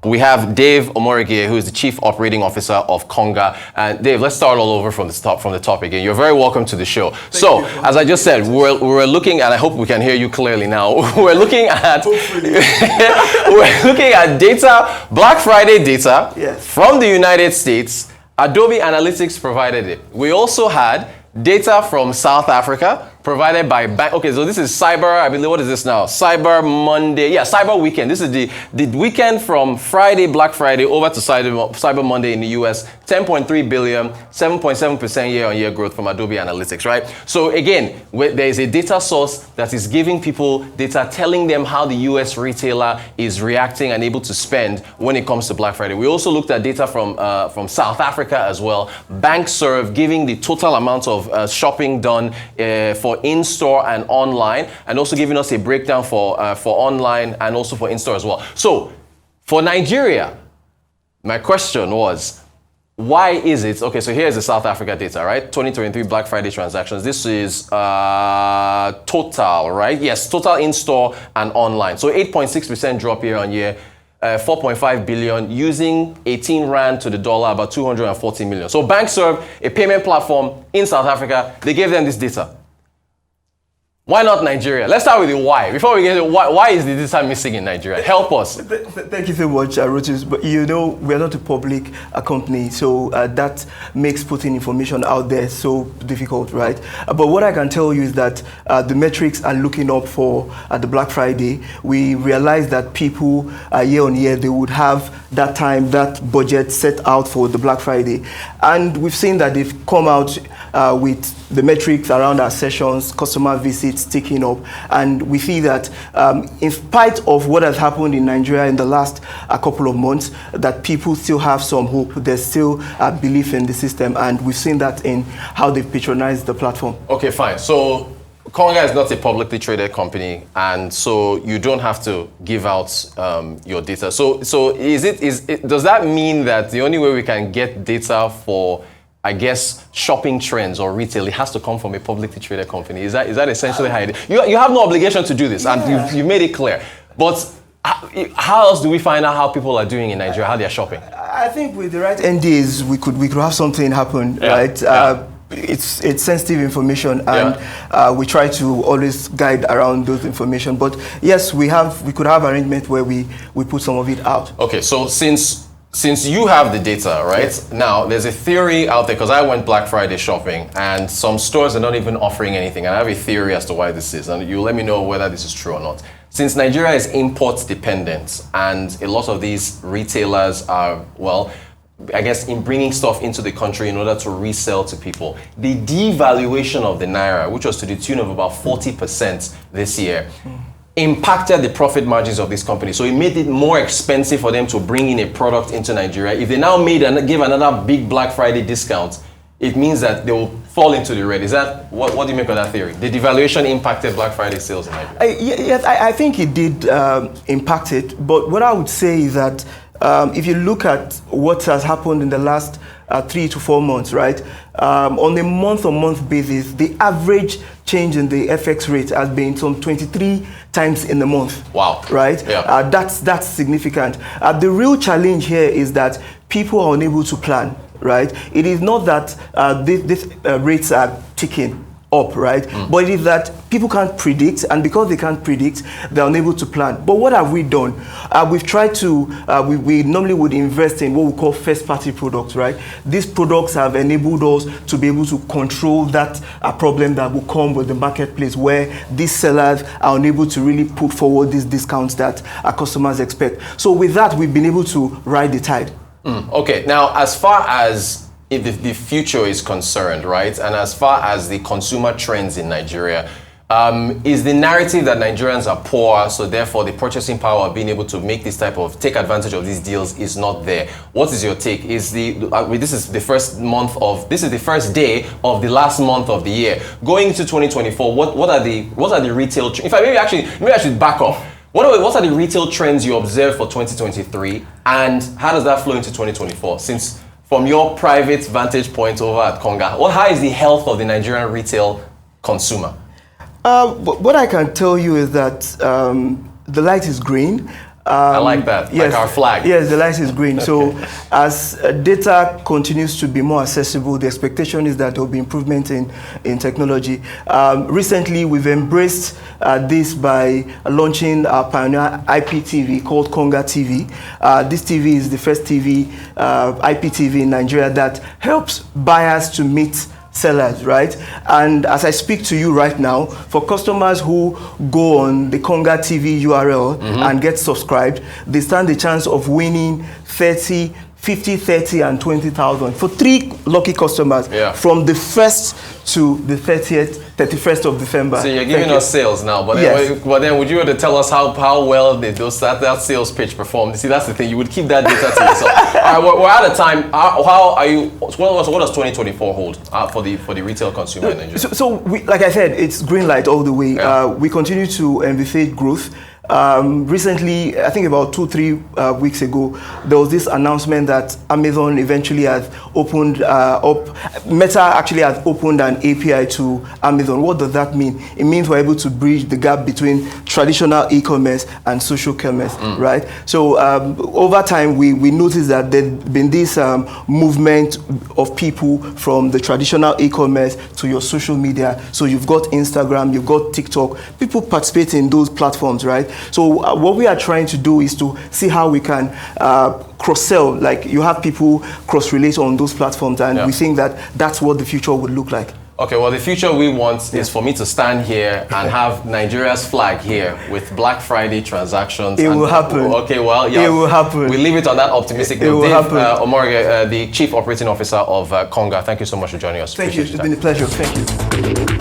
We have Dave Omoregie, who is the Chief Operating Officer of Konga. And Dave, let's start all over from the top again. You're very welcome to the show. So, as I just said, we're looking, and I hope we can hear you clearly now. We're looking at we're looking at data, Black Friday data from the United States. Adobe Analytics provided it. We also had data from South Africa provided by bank. Okay, so this is Cyber, I believe, what is this now? Cyber Monday. Yeah, Cyber Weekend. This is the weekend from Friday, Black Friday, over to Cyber Monday in the US. 10.3 billion, 7.7% year-on-year growth from Adobe Analytics, right? So again, there is a data source that is giving people data, telling them how the US retailer is reacting and able to spend when it comes to Black Friday. We also looked at data from South Africa as well. BankServe giving the total amount of shopping done for in-store and online, and also giving us a breakdown for online and also for in-store as well. So for Nigeria, my question was, why is it, okay, so here's the South Africa data, right? 2023 Black Friday transactions. This is total, right? Yes, total in-store and online. So 8.6% drop year on year. 4.5 billion, using 18 rand to the dollar, about 240 million. So BankServe, a payment platform in South Africa, they gave them this data. Why not Nigeria? Let's start with the why. Before we get to why is the data missing in Nigeria? Help us. Thank you so much, Rotus. But you know, we're not a public company, so that makes putting information out there so difficult, right? But what I can tell you is that the metrics are looking up for the Black Friday. We realize that people year on year, they would have that time, that budget set out for the Black Friday. And we've seen that they've come out with the metrics around our sessions, customer visits ticking up, and we see that in spite of what has happened in Nigeria in the last couple of months, that people still have some hope. There's still a belief in the system, and we've seen that in how they've patronized the platform. Okay, fine. So Konga is not a publicly traded company, and so you don't have to give out your data. So does that mean that the only way we can get data for, I guess, shopping trends or retail, it has to come from a publicly traded company? Is that essentially how it is? You have no obligation to do this, and you've made it clear. But how else do we find out how people are doing in Nigeria, how they're shopping? I think with the right NDAs, we could have something happen, right? It's sensitive information, and we try to always guide around those information. But yes, we could have arrangement where we put some of it out. Okay, so since you have the data, right? Yes. Now, there's a theory out there, because I went Black Friday shopping, and some stores are not even offering anything. And I have a theory as to why this is, and you let me know whether this is true or not. Since Nigeria is import dependent, and a lot of these retailers are, well, I guess, in bringing stuff into the country in order to resell to people, the devaluation of the Naira, which was to the tune of about 40% this year, impacted the profit margins of this company. So it made it more expensive for them to bring in a product into Nigeria. If they now give another big Black Friday discount, it means that they will fall into the red. Is that, what do you make of that theory? The devaluation impacted Black Friday sales in Nigeria? Yes, I think it did impact it. But what I would say is that if you look at what has happened in the last 3 to 4 months, right? On a month-on-month basis, the average change in the FX rate has been some 23 times in a month. Wow. Right? Yeah. That's significant. The real challenge here is that people are unable to plan, right? It is not that these rates are ticking up, right? But it is that people can't predict, and because they can't predict, they're unable to plan. But what have we done? We've tried to, we normally would invest in what we call first-party products, right? These products have enabled us to be able to control that problem that will come with the marketplace, where these sellers are unable to really put forward these discounts that our customers expect. So with that, we've been able to ride the tide. Okay, now as far as if the future is concerned, right, and as far as the consumer trends in Nigeria, is the narrative that Nigerians are poor, so therefore the purchasing power of being able to make this type of, take advantage of these deals is not there? What is your take? Is this is the first day of the last month of the year. Going into 2024, what are the retail, in fact, maybe I should back up. What are the retail trends you observe for 2023, and how does that flow into 2024? Since from your private vantage point over at Konga, how is the health of the Nigerian retail consumer? What I can tell you is that the light is green. I like that, yes, like our flag. Yes, the light is green. Okay. So as data continues to be more accessible, the expectation is that there will be improvement in technology. Recently, we've embraced this by launching our pioneer IPTV called Konga TV. This TV is the first TV, IPTV in Nigeria that helps buyers to meet sellers, right? And as I speak to you right now, for customers who go on the Konga TV URL and get subscribed, they stand the chance of winning 50, 30, and 20,000 for 3 lucky customers from the 1st to the 31st of December. So you're giving us sales now, but then would you want to tell us how well that sales pitch performed? See, that's the thing. You would keep that data to yourself. All right, we're out of time. How are you? What does 2024 hold for the retail consumer in Nigeria? So like I said, it's green light all the way. We continue to envisage growth. Recently, I think about 2-3 weeks ago, there was this announcement that Amazon eventually has opened Meta actually has opened an API to Amazon. What does that mean? It means we're able to bridge the gap between traditional e-commerce and social commerce, right? So over time, we noticed that there's been this movement of people from the traditional e-commerce to your social media. So you've got Instagram, you've got TikTok. People participate in those platforms, right? So what we are trying to do is to see how we can cross-sell, like you have people cross-relate on those platforms, and we think that that's what the future would look like. Okay, well, the future we want is for me to stand here and have Nigeria's flag here with Black Friday transactions. It will happen. Okay, well, yeah. It will happen. We leave it on that optimistic note. It will happen. Omoregie, the Chief Operating Officer of Konga, thank you so much for joining us. Thank you. It's been a pleasure. Thank you.